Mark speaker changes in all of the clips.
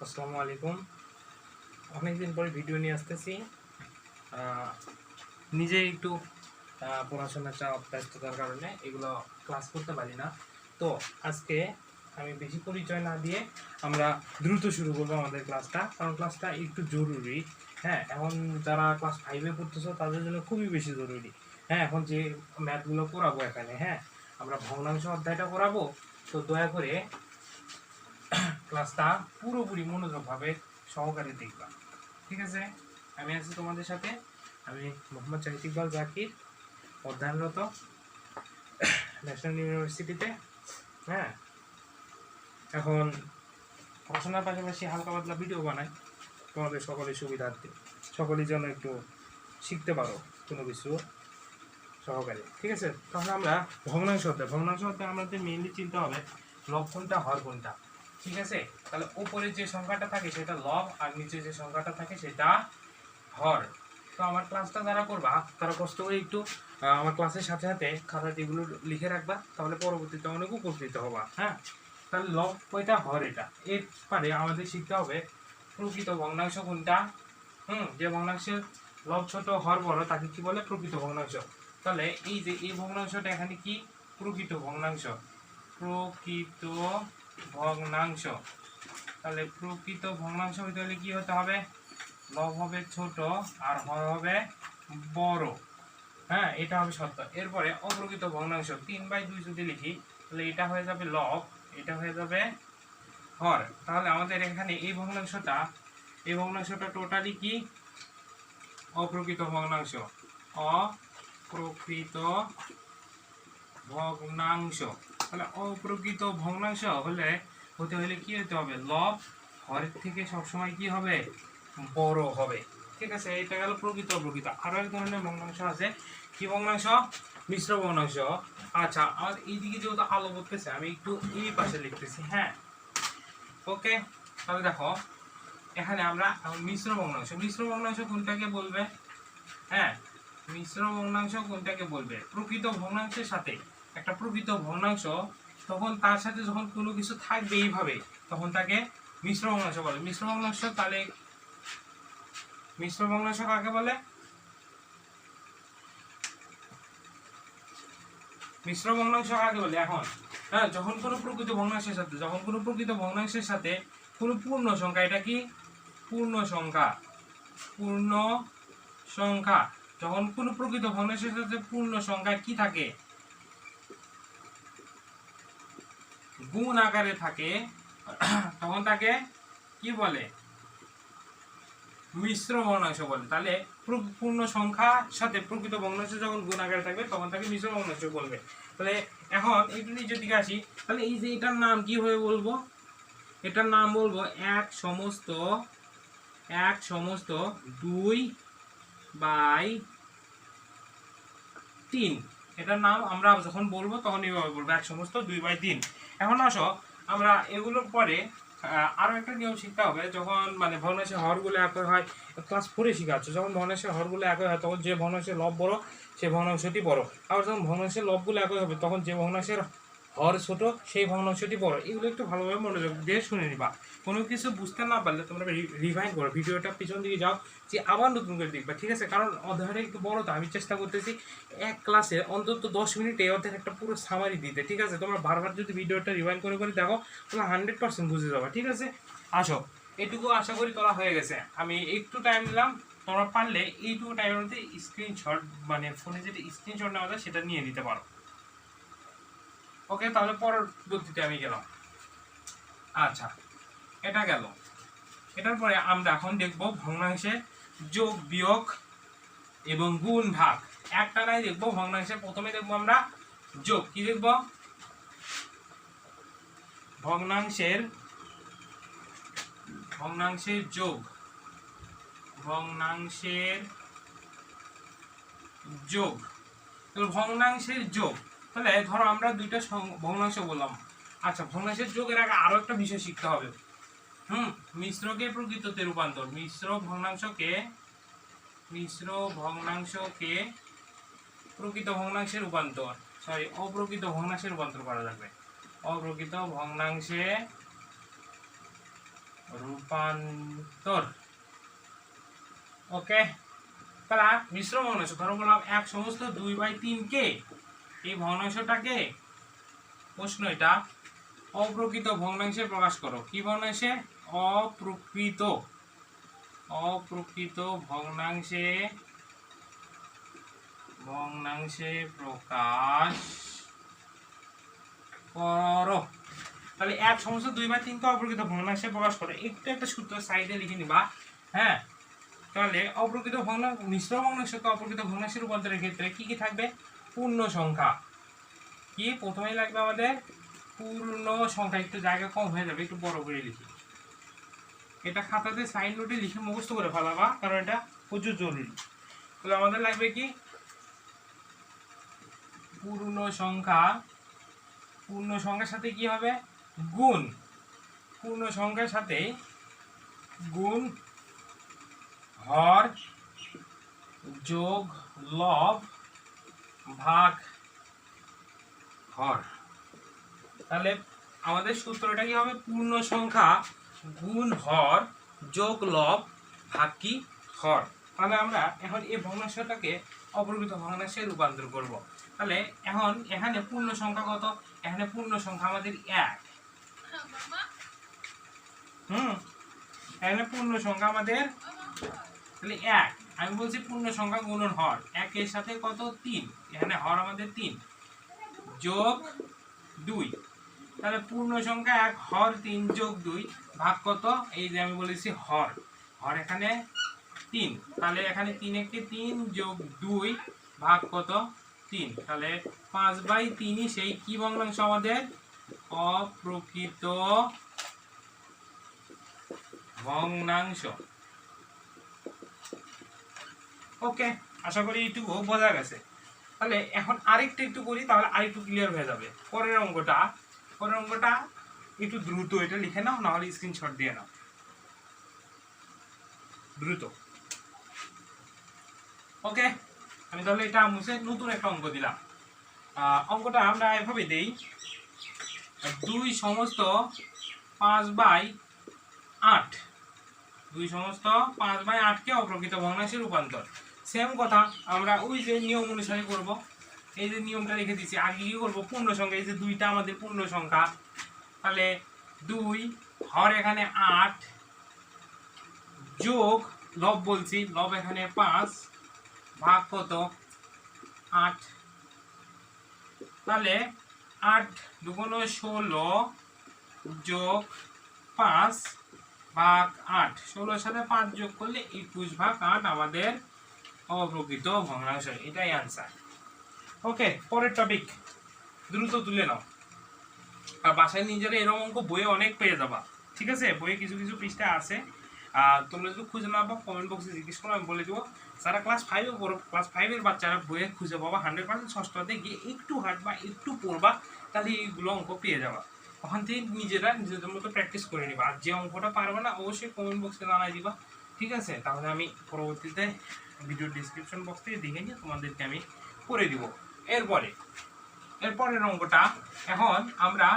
Speaker 1: আসসালামু আলাইকুম। অনেকদিন পরে ভিডিও নিয়ে আসতেছি। নিজে একটু পড়াশোনার চাপ ব্যস্ততার কারণে এগুলো ক্লাস করতে পারি না। তো আজকে আমি বেশি পরিচয় না দিয়ে আমরা দ্রুত শুরু করবো আমাদের ক্লাসটা, কারণ ক্লাসটা একটু জরুরি। হ্যাঁ, এখন যারা ক্লাস 5-এ পড়তেছো তাদের জন্য খুবই বেশি জরুরি। হ্যাঁ, এখন যে ম্যাথগুলো করাবো এখানে, হ্যাঁ আমরা ভগ্নাংশ অধ্যায়টা করাবো। তো দয়া করে ক্লাসটা পুরোপুরি মনোযোগভাবে সহকারে দেখবা, ঠিক আছে? আমি আছি তোমাদের সাথে। আমি মোহাম্মদ শাহিদ ইকবাল জাকির, অধ্যয়নরত ন্যাশনাল ইউনিভার্সিটিতে। হ্যাঁ, এখন পড়াশোনার পাশাপাশি হালকা পাতলা ভিডিও বানাই তোমাদের সকলের সুবিধার্থে, সকলের জন্য একটু শিখতে পারো কোনো কিছু সহকারে, ঠিক আছে? তাহলে আমরা ভগ্নাংশ অধ্যায় আমাদের মেইনলি চিনতে হবে লব কোনটা, হর কোনটা, ঠিক আছে? তাহলে উপরে যে সংখ্যাটা থাকে সেটা লব, আর নিচে যে সংখ্যাটা থাকে সেটা হর। তো আমার ক্লাসটা যারা করবা তারা কষ্ট করে একটু আমার ক্লাসের সাথে সাথে খাতাতে এগুলো লিখে রাখবা, তাহলে পরবর্তীতে অনেক উপকৃত হবা। হ্যাঁ, তাহলে লব কয়টা, হর এটা। এরপরে আমাদের শিখতে হবে প্রকৃত ভগ্নাংশ কোনটা। যে ভগ্নাংশের লব ছোট হর বড় তাকে কি বলে? প্রকৃত ভগ্নাংশ। তাহলে এই যে এই ভগ্নাংশটা এখানে কি? প্রকৃত ভগ্নাংশ। প্রকৃত ভগ্নাংশ। তাহলে প্রকৃত ভগ্নাংশ হইতে হলে কি হতে হবে? লব হবে ছোট আর হর হবে বড়। হ্যাঁ, এটা হবে সত্য। এরপরে অপ্রকৃত ভগ্নাংশ 3/2 যদি লিখি তাহলে এটা হয়ে যাবে লব, এটা হয়ে যাবে হর। তাহলে আমাদের এখানে এই ভগ্নাংশটা টোটালি কি? অপ্রকৃত ভগ্নাংশ। অপ্রকৃত ভগ্নাংশ। তাহলে অপ্রকৃত ভগ্নাংশ হতে হলে কি হতে হবে? লব হরের থেকে সবসময় কি হবে? বড় হবে, ঠিক আছে? এটা গেল প্রকৃত অপ্রকৃত। আরো এক ধরনের ভগ্নাংশ আছে, কি ভগ্নাংশ? মিশ্র ভগ্নাংশ। আচ্ছা, আর এইদিকে যেহেতু আলো পড়তেছে আমি একটু এই পাশে লিখতেছি। হ্যাঁ, ওকে। তাহলে দেখো এখানে আমরা মিশ্র ভগ্নাংশ কোনটাকে বলবে? হ্যাঁ, মিশ্র ভগ্নাংশ কোনটাকে বলবে? প্রকৃত ভগ্নাংশের সাথে একটা প্রকৃত ভগ্নাংশ, তখন তার সাথে যখন কোনো কিছু থাকবে এইভাবে, তখন তাকে মিশ্র ভগ্নাংশ বলে। মিশ্র ভগ্নাংশ কাকে বলে? মিশ্র ভগ্নাংশ কাকে বলে? এখন হ্যাঁ, যখন কোনো প্রকৃত ভগ্নাংশের সাথে কোনো পূর্ণ সংখ্যা, এটা কি? পূর্ণ সংখ্যা। যখন কোনো প্রকৃত ভগ্নাংশের সাথে পূর্ণ সংখ্যা কি থাকে? গুণ আকারে থাকে, তখন তাকে কি বলে? মিশ্র ভগ্নাংশ বলে। তাহলে পূর্ণ সংখ্যার সাথে প্রকৃত ভগ্নাংশ যখন গুণ আকারে থাকবে তখন তাকে মিশ্র ভগ্নাংশ বলবে। তাহলে এখন একটু নিচের দিকে আসি। তাহলে এই যে এটার নাম কি হয়ে বলবো? এটার নাম বলবো 1/2/3। এটার নাম আমরা যখন বলবো তখন এইভাবে বলবো 1/2/3। এখন আসো আমরা এগুলোর পরে আরো একটা নিয়ম শিখতে হবে। যখন মানে ভগ্নাংশের হরগুলো একই হয়, ক্লাস 4-এ শিখাচ্ছ, যখন ভগ্নাংশের হরগুলো একই হয় তখন যে ভগ্নাংশের লব বড় সেই ভগ্নাংশটি বড়। আবার যখন ভগ্নাংশের লবগুলো একই হবে তখন যে ভগ্নাংশের হর ছোট সেই ভগ্নাংশটি বড়। এগুলো একটু ভালোভাবে মনোযোগ দিয়ে শুনে নিবা। কোনো কিছু বুঝতে না পারলে তোমরা রিভাইন্ড করো, ভিডিওটা পিছন দিকে যাও, যে আবার নতুন করে দেখবা, ঠিক আছে? কারণ অধ্যায়টা একটু বড়, তো আমি চেষ্টা করতেছি এক ক্লাসে অন্তত 10 মিনিটে অধ্যায়ের একটা পুরো সামারি দিতে, ঠিক আছে? তোমরা বারবার যদি ভিডিওটা রিভাইন্ড করে দেখো তোমরা 100% বুঝে যাবে, ঠিক আছে? আসো, এটুকু আশা করি তোলা হয়ে গেছে। আমি একটু টাইম নিলাম, তোমরা পারলে এইটুকু টাইমের মধ্যে স্ক্রিনশট, মানে ফোনে যেটা স্ক্রিনশট নেওয়া যায় সেটা নিয়ে নিতে পারো। ওকে, তাহলে পরবর্তীতে আমি গেলাম। আচ্ছা, এটা গেল। এটার পরে আমরা এখন দেখব ভগ্নাংশের যোগ বিয়োগ এবং গুণ ভাগ। একটা নাই দেখবো ভগ্নাংশে। প্রথমে দেখবো আমরা যোগ। কি দেখব? ভগ্নাংশের যোগ। ভগ্নাংশের যোগ। তাহলে ধরো আমরা দুইটা ভগ্নাংশ বললাম। আচ্ছা, ভগ্নাংশের যোগের আগে আরো একটা বিষয় শিখতে হবে। মিশ্রকে প্রকৃততে রূপান্তর। মিশ্র ভগ্নাংশকে প্রকৃত ভগ্নাংশে রূপান্তর, অপ্রকৃত ভগ্নাংশে রূপান্তর করা যাবে। অপ্রকৃত ভগ্নাংশে রূপান্তর। ওকে, তাহলে মিশ্র ভগ্নাংশ ধরো বললাম এক সমস্ত 2/3 কে, এই ভগ্নাংশটাকে প্রশ্ন এটা অপ্রকৃত ভগ্নাংশে প্রকাশ করো। কি ভগ্নাংশে? অপ্রকৃত ভগ্নাংশে প্রকাশ করো। তাহলে এক সমস্ত 2/3 কে অপ্রকৃত ভগ্নাংশে প্রকাশ করো। একটু একটা সূত্র সাইডে লিখে নিবা। হ্যাঁ, তাহলে অপ্রকৃত ভগ্নাংশ মিশ্র ভগ্নাংশকে অপ্রকৃত ভগ্নাংশে রূপান্তরের ক্ষেত্রে কি কি থাকবে? পূর্ণ সংখ্যা। কি প্রথমেই লাগবে আমাদের? পূর্ণ সংখ্যা। একটু জায়গা কম হয়ে যাবে, একটু বড় করে লিখি। এটা খাতাতে সাইন নোটে লিখে মুখস্থ করে ফেলাবা, কারণ এটা প্রচুর জরুরি। তাহলে আমাদের লাগবে কি? পূর্ণ সংখ্যা। পূর্ণ সংখ্যার সাথে কি হবে? গুণ। পূর্ণ সংখ্যার সাথে গুণ হর যোগ লব ভাগ হর। তাহলে আমাদের সূত্রটা কি হবে? পূর্ণ সংখ্যা গুণ হর যোগ লব ভাগ কি? হর। তাহলে আমরা এখন এই ভগ্নাংশটাকে অপ্রকৃত ভগ্নাংশে রূপান্তর করব। তাহলে এখন এখানে পূর্ণ সংখ্যা কত? এখানে পূর্ণ সংখ্যা আমাদের 1। এখানে পূর্ণ সংখ্যা আমাদের তাহলে 1। আমি বলছি পূর্ণ সংখ্যা গুণন হর। 1 এর সাথে কত? 3। এখানে হর আমাদের 3 যোগ 2। তাহলে পূর্ণ সংখ্যা 1 হর 3 যোগ 2 ভাগ কত? এই যে আমি বলেছি হর, হর এখানে 3। তাহলে এখানে 3 কে 3 যোগ 2 ভাগ কত? 3। তাহলে 5/3 সেই কি ভগ্নাংশ আমাদের? অপ্রকৃত ভগ্নাংশ। ওকে, আশা করি এইটুকু বোঝা গেছে। তাহলে এখন আরেকটু একটু করি, তাহলে আরেকটু ক্লিয়ার হয়ে যাবে। পরের অঙ্কটা একটু দ্রুত এটা লিখে নাও, নাহলে স্ক্রিনশট দিয়ে নাও দ্রুত। ওকে, আমি তাহলে এটা মুছে নতুন একটা অঙ্ক দিলাম। অঙ্কটা আমরা এভাবে দেই, 2 সমস্ত 5/8। 2 সমস্ত 5/8 কে অপ্রকৃত ভগ্নাংশে রূপান্তর। সেম কথা আমরা ওই যে নিয়ম অনুসারে করব। এই যে নিয়মটা লিখে দিচ্ছি, আগে কি করবো? পূর্ণ সংখ্যা, এই যে 2টা আমাদের পূর্ণ সংখ্যা। তাহলে 2 হর এখানে 8 যোগ লব বলছি, লব এখানে 5 ভাগ কত? 8। তাহলে 8 দুগুণ 16 যোগ 5 ভাগ 8। 16 সাথে 5 যোগ করলে 21 ভাগ 8 আমাদের অপ্রকৃত ভগ্নাংশ। এটাই আনসার। ওকে, পরের টপিক দ্রুত তুলে নাও। আর বাসায় নিজেরা এরকম অঙ্ক বইয়ে অনেক পেয়ে যাবা। ঠিক আছে, বইয়ে কিছু কিছু পৃষ্ঠা আছে। তোমরা যদি খুঁজে না পাও কমেন্ট বক্সে জিজ্ঞেস করো, আমি বলে দেবো। যারা ক্লাস 5-এ পড়ো, ক্লাস 5-এর বাচ্চারা বইয়ে খুঁজে পাবা 100%। ষষ্ঠতে গিয়ে একটু হাঁটবা, একটু পড়বা, তাহলে এইগুলো অঙ্ক পেয়ে যাবা। ওখান থেকে নিজেদের মতো প্র্যাকটিস করে নিবা। আর যে অঙ্কটা পারবে না অবশ্যই কমেন্ট বক্সে জানাই দিবা। ঠিক আছে, তাহলে আমি পরবর্তীতে ভিডিও ডিসক্রিপশন বক্স থেকে দেখে নিয়ে তোমাদেরকে আমি করে দিব। এরপরের অঙ্কটা এখন আমরা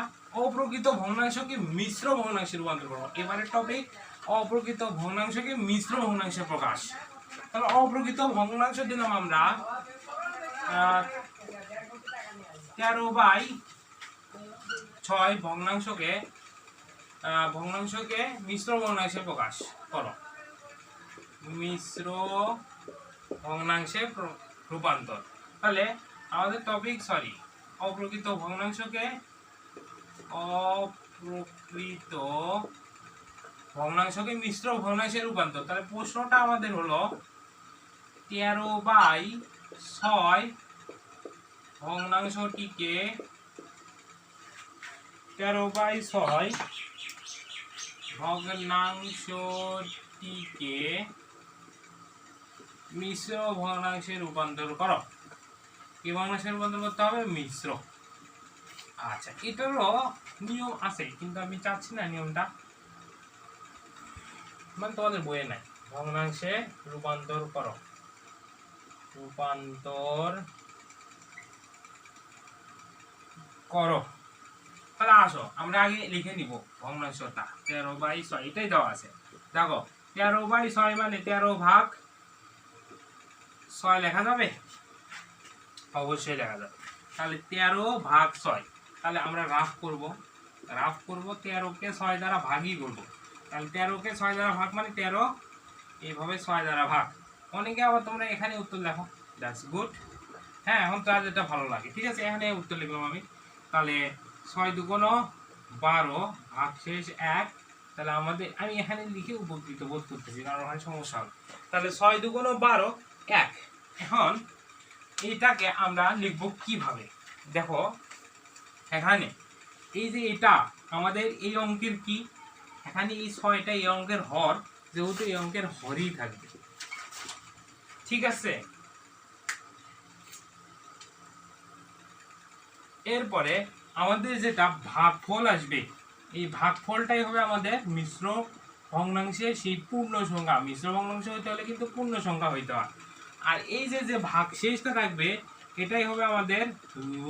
Speaker 1: অপ্রকৃত ভগ্নাংশকে মিশ্র ভগ্নাংশে রূপান্তর করব। এবারের টপিক অপ্রকৃত ভগ্নাংশকে মিশ্র ভগ্নাংশে প্রকাশ। তাহলে অপ্রকৃত ভগ্নাংশ দিলাম আমরা 13/6 ভগ্নাংশকে মিশ্র ভগ্নাংশে প্রকাশ করো। মিশ্র ভগ্নাংশে রূপান্তর। তাহলে আমাদের টপিক অপ্রকৃত ভগ্নাংশকে মিশ্র ভগ্নাংশে রূপান্তর। তাহলে প্রশ্নটা আমাদের হলো 13/6 ভগ্নাংশটিকে 13/6 ভগ্নাংশটিকে মিশ্র ভগ্নাংশে রূপান্তর করো। কি ভগ্নাংশে রূপান্তর করতে হবে? মিশ্র। আচ্ছা, এটারও নিয়ম আছে, কিন্তু আমি চাচ্ছি না নিয়মটা মানে তোমাদের বইয়ে নাই। ভগ্নাংশে রূপান্তর করো। তাহলে আসো আমরা আগে লিখে নিব ভগ্নাংশটা 13/6 এটাই দেওয়া আছে। দেখো 13/6 মানে 13/6 লেখা যাবে, অবশ্যই লেখা যাবে। তাহলে 13/6, তাহলে আমরা রাফ করব 13কে 6 দ্বারা ভাগই করব। তাহলে 13কে 6 দ্বারা ভাগ মানে 13, এইভাবে 6 দ্বারা ভাগ। অনেকে আবার তোমরা এখানে উত্তর লেখো, দ্যাটস গুড। হ্যাঁ, এখন তার যেটা ভালো লাগে, ঠিক আছে, এখানে উত্তর লিখলাম আমি। তাহলে 6 দুগুণ 12 ভাগশেষ 1। তাহলে আমাদের আমি এখানে লিখে উপকৃত বোধ করতেছি, কারণ ওখানে সমস্যা হবে। তাহলে 6 দুগুণ 12 1। এখন এইটাকে আমরা লিখব কিভাবে, দেখো এখানে এই যে এটা আমাদের এই অঙ্কের কি, এখানে এই 6টা এই অঙ্কের হর, যেহেতু এই অঙ্কের হরই থাকবে, ঠিক আছে। এরপরে আমাদের যেটা ভাগফল আসবে, এই ভাগফলটাই হবে আমাদের মিশ্র ভগ্নাংশের সেই পূর্ণ সংখ্যা। মিশ্র ভগ্নাংশ হইতে হলে কিন্তু পূর্ণ সংখ্যা হইতে হয়। আর এই যে ভাগশেষটা থাকবে, এটাই হবে আমাদের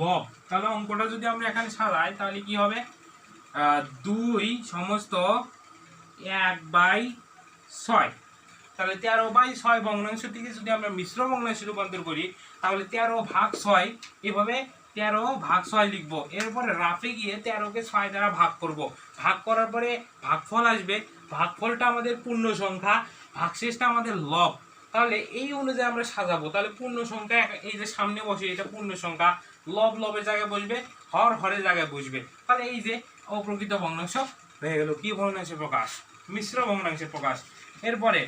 Speaker 1: লব। তাহলে অঙ্কটা যদি আমরা এখানে সাজাই, তাহলে কি হবে, 2 সমস্ত 1/6। তাহলে 13/6 ভগ্নাংশটিকে যদি আমরা মিশ্র ভগ্নাংশে রূপান্তর করি, তাহলে 13/6 এভাবে 13/6 লিখবো। এরপরে রাফে গিয়ে 13কে 6 দ্বারা ভাগ করব। ভাগ করার পরে ভাগফল আসবে, ভাগফলটা আমাদের পূর্ণ সংখ্যা, ভাগশেষটা আমাদের লব। তাহলে এই অনুযায়ী আমরা সাজাবো। তাহলে পূর্ণ সংখ্যা এই যে সামনে বসে, এটা পূর্ণ সংখ্যা, লব লবের জায়গায় বসবে, হর হরের জায়গায় বসবে। তাহলে এই যে অপ্রকৃত ভগ্নাংশ হয়ে গেল কি ভগ্নাংশের প্রকাশ, মিশ্র ভগ্নাংশের প্রকাশ। এরপরে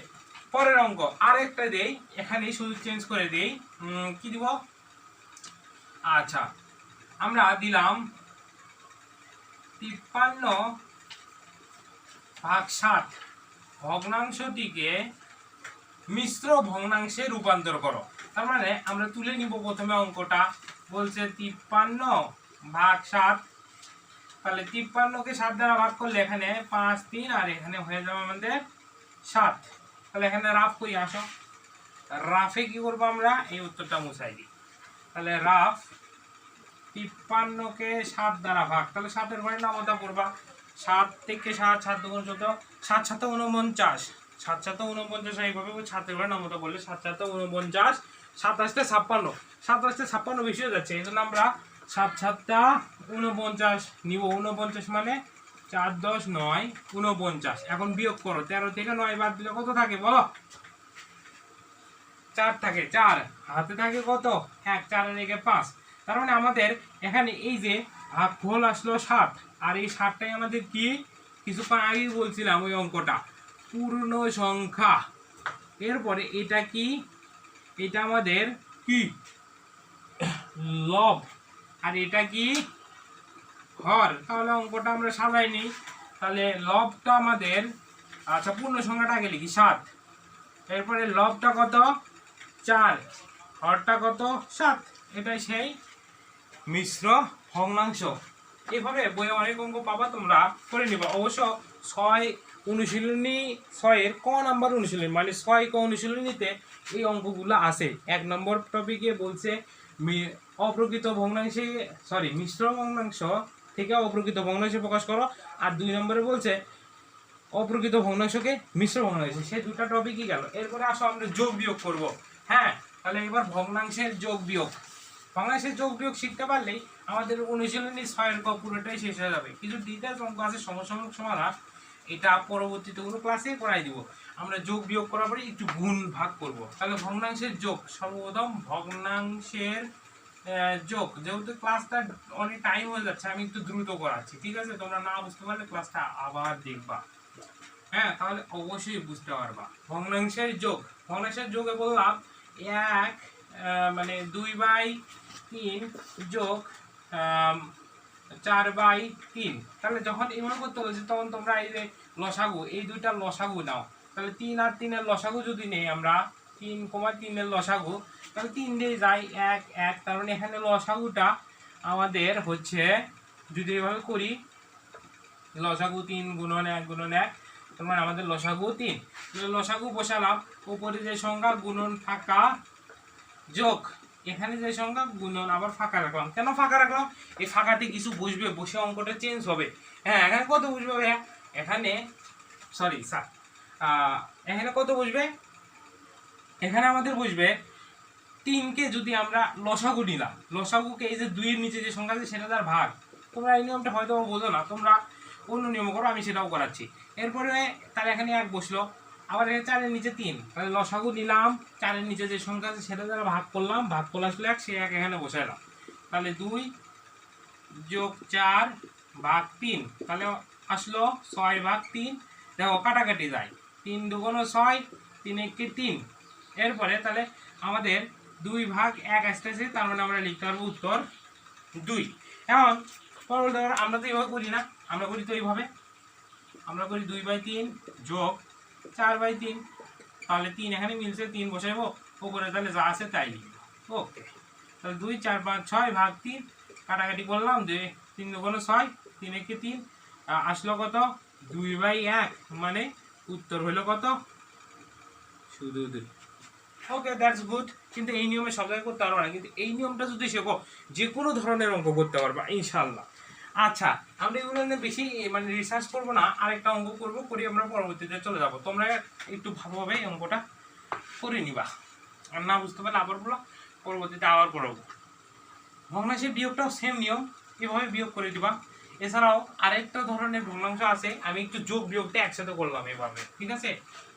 Speaker 1: পরের অঙ্ক আরেকটা দেই, এখানে শুধু চেঞ্জ করে দেই, কি দিব, আচ্ছা আমরা দিলাম 53/7 ভগ্নাংশটিকে মিশ্র ভগ্নাংশে রূপান্তর করো। তার মানে আমরা তুলে নিব প্রথমে অঙ্কটা, বলছে 53/7। তাহলে 53কে 7 দ্বারা ভাগ করলে এখানে 5 3, আর এখানে হয়ে যাবে আমাদের 7। তাহলে এখানে রাফ করি, আসো রাফে কি করবো আমরা, এই উত্তরটা মুছাই দিই। তাহলে রাফ 53কে 7 দ্বারা ভাগ, তাহলে 7-এর ঘরে নামতা পড়বা, 7 থেকে 7, 7 দুগুণ 14, 7 7 49, 7 7 49, এইভাবে 7-এর ঘরে নামতা বললে 7 7 49, 7 8 56, 7 8 56 বেশি হয়ে যাচ্ছে, এই জন্য আমরা 7 7 49 নিব। 49 মানে 4 10 9 49। এখন বিয়োগ করো, 13 থেকে 9 বাদ দিলে কত থাকে বলো, 4 থাকে, 4 হাতে থাকে কত 1, 4 এর একে 5। তার মানে আমাদের এখানে এই যে ভাগফল আসলো 7, আর এই 7টাই আমাদের কি, কিছুক্ষণ আগেই বলছিলাম ওই অঙ্কটা, পূর্ণ সংখ্যা। এরপরে এটা কি, এটা আমাদের কি লব, আর এটা কি হর। তাহলে অঙ্কটা আমরা সাজাই নিই। তাহলে লবটা আমাদের, আচ্ছা পূর্ণ সংখ্যাটা আগে লিখি 7, এরপরে লবটা কত 4, হরটা কত 7, এটাই সেই মিশ্র ভগ্নাংশ। এইভাবে বইয়ে অনেক অঙ্ক পাবা, তোমরা করে নিবা। অবশ্য 6 অনুশীলনী 6-এর ক নাম্বার অনুশীলনী, মানে 6 ক অনুশীলনীতে এই অঙ্কগুলো আছে। 1 নম্বর টপিকে বলছে অপ্রকৃত ভগ্নাংশে, সরি মিশ্র ভগ্নাংশ থেকে অপ্রকৃত ভগ্নাংশে প্রকাশ করো, আর 2 নম্বরে বলছে অপ্রকৃত ভগ্নাংশকে মিশ্র ভগ্নাংশে। সেই দুটা টপিকই গেল। এরপরে আসো আমরা যোগ বিয়োগ করব। হ্যাঁ, তাহলে এবার ভগ্নাংশের যোগ বিয়োগ, ভগ্নাংশের যোগ বিয়োগ শিখতে পারলেই আমাদের অনুশীলনী 6-এর ক পুরোটাই শেষ হয়ে যাবে। কিছু ডিটেলস অঙ্ক আছে সমসাময়িক সমাধান, এটা পরবর্তীতে কোনো ক্লাসে করাই দিব। আমরা যোগ বিয়োগ করার পরে একটু গুণ ভাগ করব। তাহলে ভগ্নাংশের যোগ, সর্বপ্রথম ভগ্নাংশের যোগ, যেহেতু ক্লাসটা অনেক টাইম হয়ে যাচ্ছে আমি একটু দ্রুত করাচ্ছি, ঠিক আছে, তোমরা না বুঝতে পারলে ক্লাসটা আবার দেখবা। হ্যাঁ, তাহলে অবশ্যই বুঝতে পারবা। ভগ্নাংশের যোগ, ভগ্নাংশের যোগে বললাম 1 মানে 2/3 যোগ 4/3। তাহলে যখন এমন করতে বলছে তখন তোমরা এই যে লসাগু, এই দুইটা লসাগু নাও। তাহলে 3 আর 3 এর লসাগু যদি নেই আমরা, 3,3 এর লসাগু, তাহলে 3 দিয়ে যাই 1 1। তার মানে এখানে লসাগুটা আমাদের হচ্ছে, যদি এভাবে করি লসাগু 3 গুণন 1 গুণন 1, তার মানে আমাদের লসাগু 3। লসাগু বসালাম, উপরে যে সংখ্যা গুণন থাকা যোগ এখানে যে সংখ্যা গুণন আবার ফাঁকা রাখলাম। কেন ফাঁকা রাখলাম? এই ফাঁকাতে কিছু বসবে, বসে অঙ্কটা চেঞ্জ হবে। হ্যাঁ, এখানে কত বসবে ভাইয়া? এখানে সরি স্যার, এখানে কত বসবে? এখানে আমাদের বসবে 3কে যদি আমরা লসাগু নিলাম, লসাগুকে এই যে 2 এর নিচে যে সংখ্যা আছে সেটা তার ভাগ। তোমরা এই নিয়মটা হয়তো বোঝো না, তোমরা অন্য নিয়ম করো, আমি সেটাও করাচ্ছি। এরপরে তাহলে এখানে 1 বসলো, আবার এখানে 4 এর নিচে 3, তাহলে লসাগু নিলাম, 4 এর নিচে যে সংখ্যা আছে সেটা দ্বারা ভাগ করলাম, ভাগ করলে আসলে 1, সেই 1 এখানে বসাইলাম। তাহলে 2 যোগ 4 ভাগ 3, তাহলে আসলো 6 ভাগ 3। দেখো কাটাকাটি যায়, 3 দুগুণ 6, 3 একে 3। এরপরে তাহলে আমাদের 2 ভাগ 1 আসতেছে, তার মানে আমরা লিখতে পারবো উত্তর 2। এখন পরবর্তী আমরা তো এইভাবে করি না, আমরা করি তো এইভাবে, আমরা করি 2/3 যোগ 4/3। তাহলে 3 এখানে মিলছে, 3 বসাইবো, উপরে তাহলে যা আছে তাই লিখবো। ওকে, তাহলে 2, 4, 5, 6 ভাগ 3, কাটাকাটি করলাম, 3 দুগুণ 6, 3 একে 3, আসলো কত? 2/1, মানে উত্তর হলো কত? শুধু 2। ওকে, দ্যাটস গুড। কিন্তু এই নিয়মে সব জায়গায় করতে পারবো না, কিন্তু এই নিয়মটা যদি শেখো যে কোনো ধরনের অঙ্ক করতে পারবা ইনশাল্লাহ। আচ্ছা, আমরা এগুলো নিয়ে বেশি মানে রিসার্চ করবো না, আরেকটা অঙ্ক করবো, করি আমরা পরবর্তীতে চলে যাব। তোমরা একটু ভালোভাবে এই অঙ্কটা করে নিবা, আর না বুঝতে পারলে আবার বলো, পরবর্তীতে আবার করবো। ভগ্নাংশের বিয়োগটাও সেম নিয়ম, এভাবে বিয়োগ করে দিবা। এছাড়াও আরেকটা ধরনের ভগ্নাংশ আছে, আমি একটু যোগ বিয়োগটা একসাথে করলাম এভাবে, ঠিক আছে?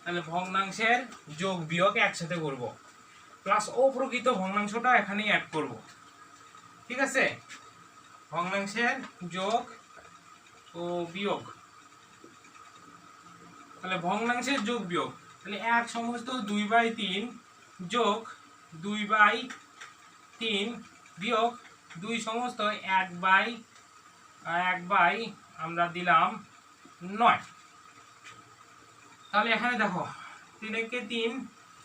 Speaker 1: তাহলে ভগ্নাংশের যোগ বিয়োগ একসাথে করব, প্লাস অপ্রকৃত ভগ্নাংশটা এখানেই অ্যাড করব, ঠিক আছে? ভগ্নাংশের যোগ ও বিয়োগ, তাহলে ভগ্নাংশের যোগ বিয়োগ, তাহলে 1 সমস্ত 2/3 যোগ 2/3 বিয়োগ 2 সমস্ত 1/1 আমরা দিলাম 9। তাহলে এখানে দেখো 3 একে 3,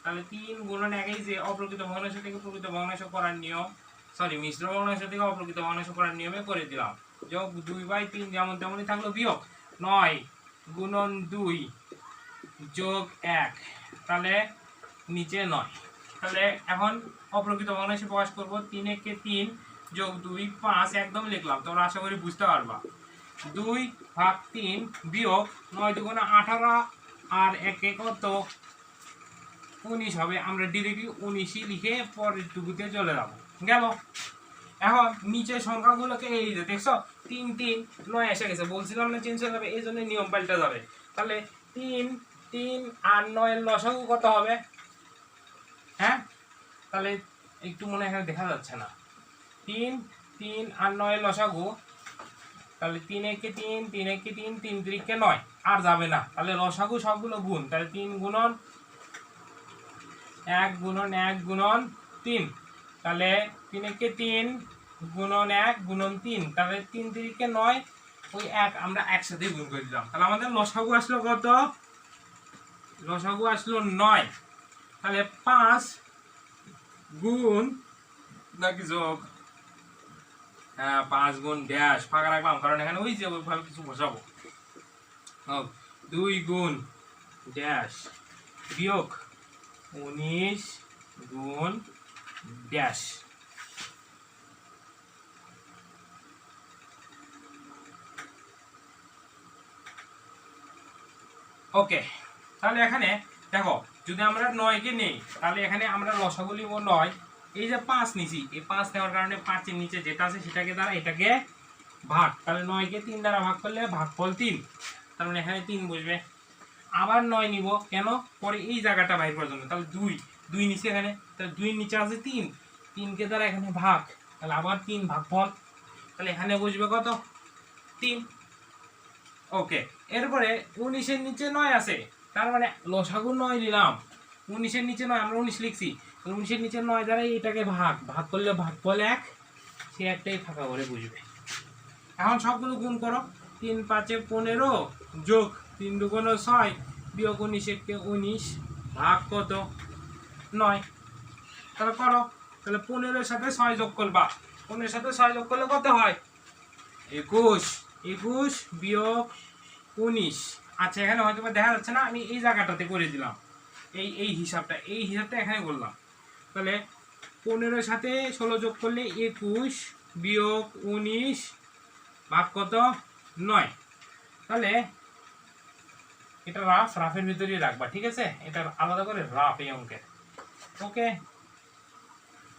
Speaker 1: তাহলে 3 গুণন 1, যে অপ্রকৃত ভগ্নাংশ থেকে প্রকৃত ভগ্নাংশ করার নিয়ম, সরি মিশ্র ভগ্নাংশ থেকে অপ্রকৃত ভগ্নাংশ করার নিয়মে করে দিলাম। যোগ 2/3 যেমন তেমনই থাকলো, বিয়োগ 9 গুণন 2 যোগ 1, তাহলে নিচে 9। তাহলে এখন অপ্রকৃত ভগ্নাংশে প্রকাশ করব, 3 একে 3 যোগ 2 5, একদম লিখলাম, তোমরা আশা করি বুঝতে পারবা। 2 ভাগ 3 বিয়োগ 9 দুগুণ 18, আর 1 কত? 19 হবে। আমরা ডিরেক্টলি 19ই লিখে পরের টুকুতে চলে যাব, গেল। এখন নিচের সংখ্যাগুলোকে এই যে দেখছো 3 3 9 এসে গেছে, বলছিলাম না চেঞ্জ হয়ে যাবে, এই জন্য নিয়ম পাল্টে যাবে। তাহলে 3 3 আর 9 এর লসাগু কত হবে? হ্যাঁ, তাহলে একটু মনে এখানে দেখা যাচ্ছে না, 3 3 আর 9 এর লসাগু, তাহলে 3 একে 3 3 একে 3 3 3 9, আর যাবে না। তাহলে লসাগু সবগুলো গুণ, তাহলে 3 গুণন 1 গুণন 1 গুণন 3, তাহলে 3 একে 3 গুণন 1 গুণন 3, তাহলে 3 3 9, ওই 1 আমরা একসাথে গুণ করে দিলাম। তাহলে আমাদের লসাগু আসলো কত? লসাগু আসলো 9। তাহলে 5 গুণ নাকি যোগ? হ্যাঁ, 5 গুণ ড্যাশ, ফাঁকা রাখলাম কারণ এখানে ওই যে ওইভাবে কিছু বসাবো। 2 গুণ ড্যাশ বিয়োগ 19 গুণ ড্যাশ। ওকে, তাহলে এখানে দেখো যদি আমরা 9 কে নেই, তাহলে এখানে আমরা লসাগু নিব 9, এই যে 5 নিছি, এই 5 নেওয়ার কারণে 5 এর নিচে যেটা আছে সেটাকে দ্বারা এটাকে ভাগ, তাহলে 9 কে 3 দ্বারা ভাগ করলে ভাগফল 3, তার মানে এখানে 3 বসবে। আবার 9 নিব, কেন? পরে এই জায়গাটা বাইর করার জন্য। তাহলে 2 নিচে এখানে, তাহলে 2 নিচে আছে 3, 3 কে দ্বারা এখানে ভাগ, তাহলে আবার 3 ভাগফল, তাহলে এখানে বসবে কত? 3। ওকে, এরপরে 19 এর নিচে 9 আছে, তার মানে লসাগু 9 নিলাম, 19 এর নিচে 9, আমরা 19 লিখছি, 19 এর নিচে 9 দ্বারা এটাকে ভাগ করলে ভাগফল 1, সে একটাই ফাঁকা করে বুঝবে। এখন সবগুলো গুণ করো, 3 5 15 যোগ 3 2 6 বিয়োগ 19 1 19 ভাগ কত? 9। তাহলে করো, তাহলে 15 এর সাথে 6 যোগ করবা, 15 এর সাথে 6 যোগ করলে কত হয়? 21 21 বিয়োগ 19। আচ্ছা, এখানে হয়তো দেখা যাচ্ছে না, আমি এই জায়গাটাতে করে দিলাম, এই হিসাবটা এখানে করলাম। তাহলে 15 সাথে 16 যোগ করলে 21 বিয়োগ 19 ভাগ কত 9। তাহলে এটা রাফের ভিতরেই রাখবা, ঠিক আছে? এটা আলাদা করে রাফ এই অঙ্কের। ওকে,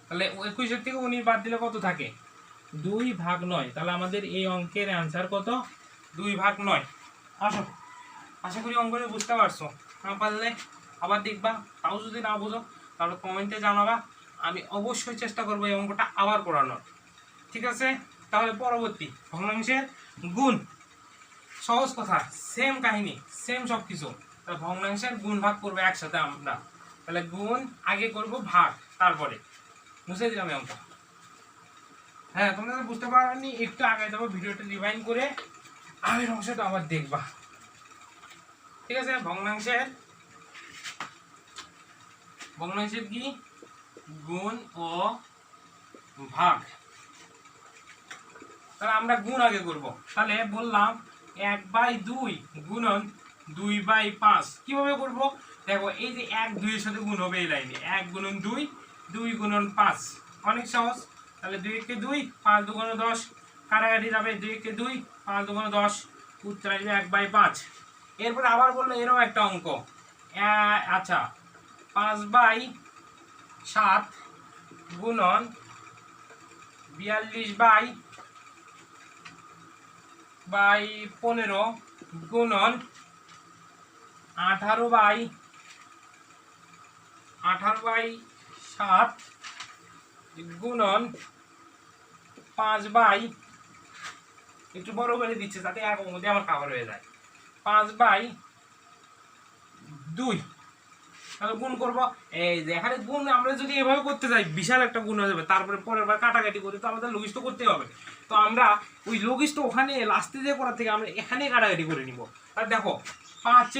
Speaker 1: তাহলে 21 থেকে 19 বাদ দিলে কত থাকে 2 ভাগ 9। তাহলে আমাদের এই অঙ্কের অ্যান্সার কত 2 ভাগ 9। আসো, আশা করি অঙ্কটা বুঝতে পারছো। না পারলে আবার দেখবা, তাও যদি না বুঝো তাহলে কমেন্টে জানাবা, আমি অবশ্যই চেষ্টা করবো এই অঙ্কটা আবার করানোর, ঠিক আছে? তাহলে পরবর্তী ভগ্নাংশের গুণ, সহজ কথা, সেম কাহিনী, সেম সব কিছু। তাহলে ভগ্নাংশের গুণ ভাগ করবো একসাথে আমরা। তাহলে গুণ আগে করব, ভাগ তারপরে। বুঝে দিলাম এই অঙ্ক। হ্যাঁ, তোমরা বুঝতে পারোনি একটু আগে যাবো, ভিডিওটা রিভাইন্ড করে আগের অংশটা আবার দেখবা, ঠিক আছে? ভগ্নাংশের কি গুণ ও ভাগ। তাহলে আমরা গুণ আগে করব। তাহলে বললাম 1/2 গুণন 2/5। কিভাবে করব দেখো, এই যে 1 2 এর সাথে গুণ হবে এই লাইনে, 1 গুণন 2, 2 গুণন 5, অনেক সহজ। তাহলে 2 × 2 5 × 2 = 10, কাটাকাটি যাবে, 2 × 2 5 × 2 = 10, উত্তর আসবে 1/5। এরপর আবার বললো এরকম একটা অঙ্ক, আচ্ছা 5/7 গুণন 42/15 গুণন 18/7 গুণন 5/, একটু বড় করে দিচ্ছে যাতে এক মধ্যে আমার কভার হয়ে যায়, 5/2। তাহলে গুণ করব, এই যে এখানে গুণ আমরা যদি এভাবে করতে যাই বিশাল একটা গুণ হয়ে যাবে, তারপরে পরের বার কাটাকাটি করি তো আমাদের লঘিষ্ঠ করতে হবে। তো আমরা ওই লঘিষ্ঠ ওখানে লাস্টে দিয়ে করার থেকে আমরা এখানে কাটাকাটি করে নিব। আর দেখো 5 ×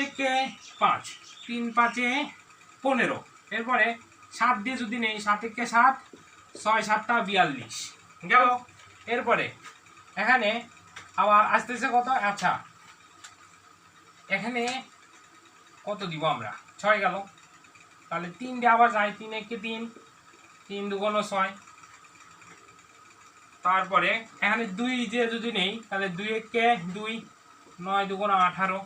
Speaker 1: 5 3 × 5 = 15, এরপরে 7 দিয়ে যদি নেই 7 × 7 6 × 7 = 42 গেল। এরপরে এখানে আবার আসতেছে কত, আচ্ছা এখানে কত দিব আমরা 6 গেল। তাহলে 3 দিয়ে আবার যাই, 3 × 3 3 × 2 = 6। তারপরে এখানে 2 দিয়ে যদি নেই তাহলে 2 × 2 9 × 2 = 18।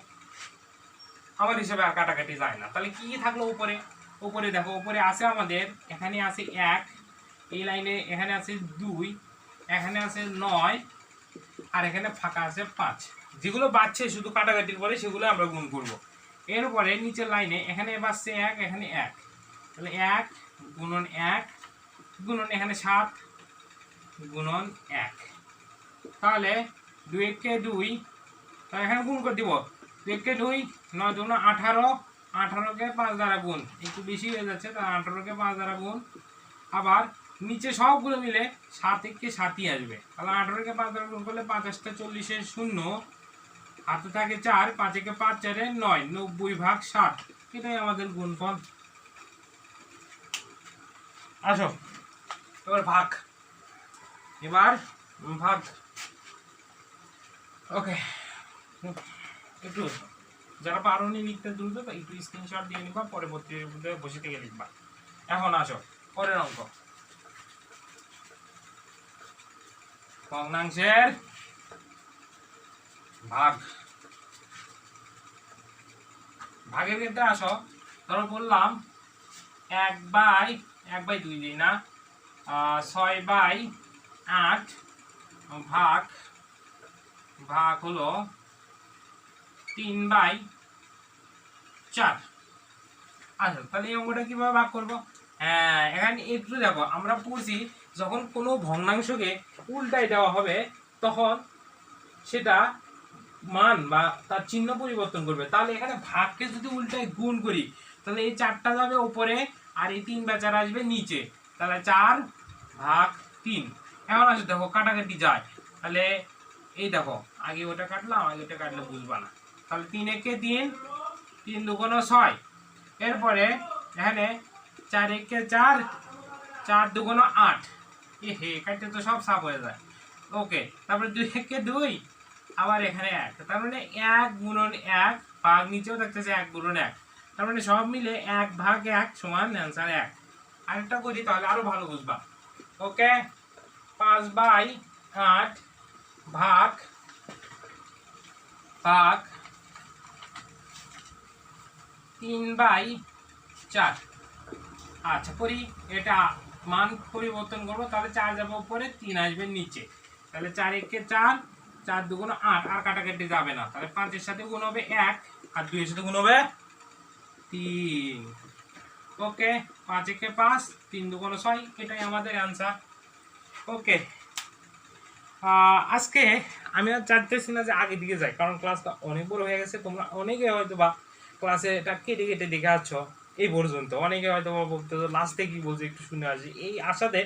Speaker 1: আমার হিসেবে আর কাটাকাটি যায় না। তাহলে কি থাকলো উপরে, উপরে দেখো উপরে আছে আমাদের, এখানে আছে 1, এই লাইনে এখানে আছে 2, এখানে আছে 9, আর এখানে ফাঁকা আছে 5। যেগুলো বাড়ছে শুধু কাটাকাটির পরে সেগুলো আমরা গুণ করব। এরপরে নিচের লাইনে এখানে বাড়ছে 1, এখানে 1, তাহলে 1 গুণন 1 গুণন এখানে 7 গুণন 1। তাহলে 2 × 2, তাহলে এখানে গুণ করে দিব, 2 × 2 9 × 2 = 18, 18কে 5 দ্বারা গুণ, একটু বেশি হয়ে যাচ্ছে, তাহলে 18কে 5 দ্বারা গুণ। আবার নিচে সবগুলো মিলে 7 × 7ই আসবে, তাহলে 18কে 5 দ্বারা গুণ করলে 5 × 8 = 40, 0 হাতে থাকে 4, 5 × 5 = 4, 9, 90/7। এটাই আমাদের গুণফল। আসো এবার ভাগ, ভাগ। ওকে, একটু যারা পারোনি লিখতে দ্রুত একটু স্ক্রিনশট দিয়ে নিবা, পরবর্তী বসে থেকে লিখবা। এখন আসো পরের অঙ্ক, ভগ্নাংশের ভাগ। ভাগের ক্ষেত্রে আসো, ধরো বললাম 1/2 দিই না, 6/8 ভাগ হলো 3/4। আচ্ছা তাহলে এই অঙ্কটা কিভাবে ভাগ করবো? হ্যাঁ, এখানে একটু দেখো, আমরা পড়ছি যখন কোনো ভগ্নাংশকে উল্টায় দেওয়া হবে তখন সেটা মান বা তার চিহ্ন পরিবর্তন করবে। তাহলে এখানে ভাগকে যদি উল্টায় গুণ করি তাহলে এই 4টা যাবে উপরে আর এই 3/4 আসবে নিচে, তাহলে 4/3। এখন আসে দেখো কাটাকাটি যায়, তাহলে এই দেখো আগে ওটা কাটলাম, আগে ওটা কাটলে বুঝবা না। তাহলে 3 × 3 3 × 2 = 6। এরপরে এখানে 4 × 4 4 × 2 = 8। হে কাটতে তো সব সাফ হয়ে যায়। ওকে, তারপরে 2 × 2 আবার এখানে 1, তার মানে 1 গুণন 1 ভাগ, নিচেও দেখতেছে 1 গুণন 1, তার মানে সব মিলে 1/1 সমান অ্যান্সার 1। আরেকটা করি তাহলে আরো ভালো বুঝবা। ওকে, 5/8 ভাগ 3/4। আচ্ছা করি, এটা মান পরিবর্তন করবো, তাহলে 4 যাবে উপরে, 3 আসবে নিচে। তাহলে 4 একে 4, 4 দুগুণ 8, আর কাটাকাটি যাবে না। তাহলে 5 এর সাথে গুণ হবে 1, আর 2 এর সাথে গুণ হবে 3। ওকে, 5 একে 5, 3 দুগুণ 6, এটাই আমাদের অ্যান্সার। ওকে, আজকে আমি আর চাইতেছি না যে আগে দিকে যাই, কারণ ক্লাসটা অনেক বড় হয়ে গেছে। তোমরা অনেকে হয়তো বা ক্লাসে এটা কেটে কেটে দেখে আছ এই পর্যন্ত, অনেকে হয়তো বা বলতে লাস্টে কি বলছে একটু শুনে আসি, এই আশাতে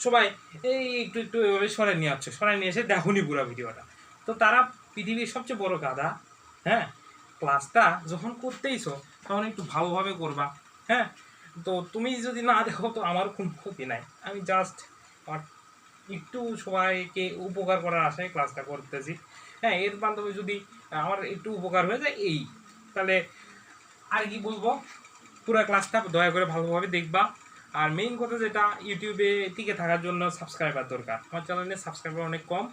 Speaker 1: সবাই এই একটু একটু এভাবে সরাই নিয়ে আসছে, সরাই নিয়ে এসে দেখুনি পুরো ভিডিওটা। তো তারা পৃথিবীর সবচেয়ে বড় গাধা। হ্যাঁ, ক্লাসটা যখন করতেইছো তখন একটু ভালোভাবে করবা। হ্যাঁ, তো তুমি যদি না দেখো তো আমার কোনো ক্ষতি নাই, আমি জাস্ট একটু সবাইকে উপকার করার আশায় ক্লাসটা করতেছি। হ্যাঁ, এর মাধ্যমে যদি আমার একটু উপকার হয়ে যায় এই, তাহলে আর কি বলবো, পুরো ক্লাসটা দয়া করে ভালোভাবে দেখবা। আর মেইন কথা যেটা, ইউটিউবে টিকে থাকার জন্য সাবস্ক্রাইবার দরকার। আমার চ্যানেলে সাবস্ক্রাইবার অনেক কম।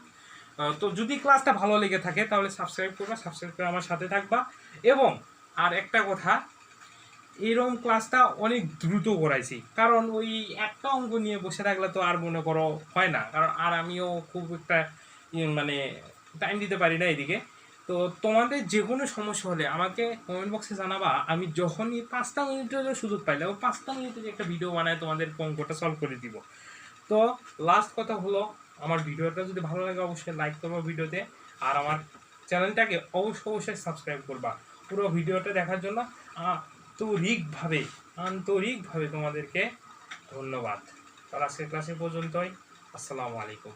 Speaker 1: তো যদি ক্লাসটা ভালো লেগে থাকে তাহলে সাবস্ক্রাইব করবা, সাবস্ক্রাইব করে আমার সাথে থাকবা। এবং আর একটা কথা, এরকম ক্লাসটা অনেক দ্রুত করাইছি, কারণ ওই একটা অঙ্ক নিয়ে বসে থাকলে তো আর মনে করো হয় না, কারণ আর আমিও খুব একটা মানে টাইম দিতে পারি না এদিকে। তো তোমাদের যে কোনো সমস্যা হলে আমাকে কমেন্ট বক্সে জানাবা, আমি যখনই 5টা মিনিটের সুযোগ পাইলে ও 5টা মিনিটের একটা ভিডিও বানায় তোমাদের অঙ্কটা সলভ করে দিব। তো লাস্ট কথা হলো, আমার ভিডিওটা যদি ভালো লাগে অবশ্যই লাইক করবা ভিডিওতে, আর আমার চ্যানেলটাকে অবশ্যই সাবস্ক্রাইব করবা পুরো ভিডিওটা দেখার জন্য। আন্তরিকভাবে তোমাদেরকে ধন্যবাদ। তাহলে আজকের ক্লাসে পর্যন্তই। আসসালামু আলাইকুম।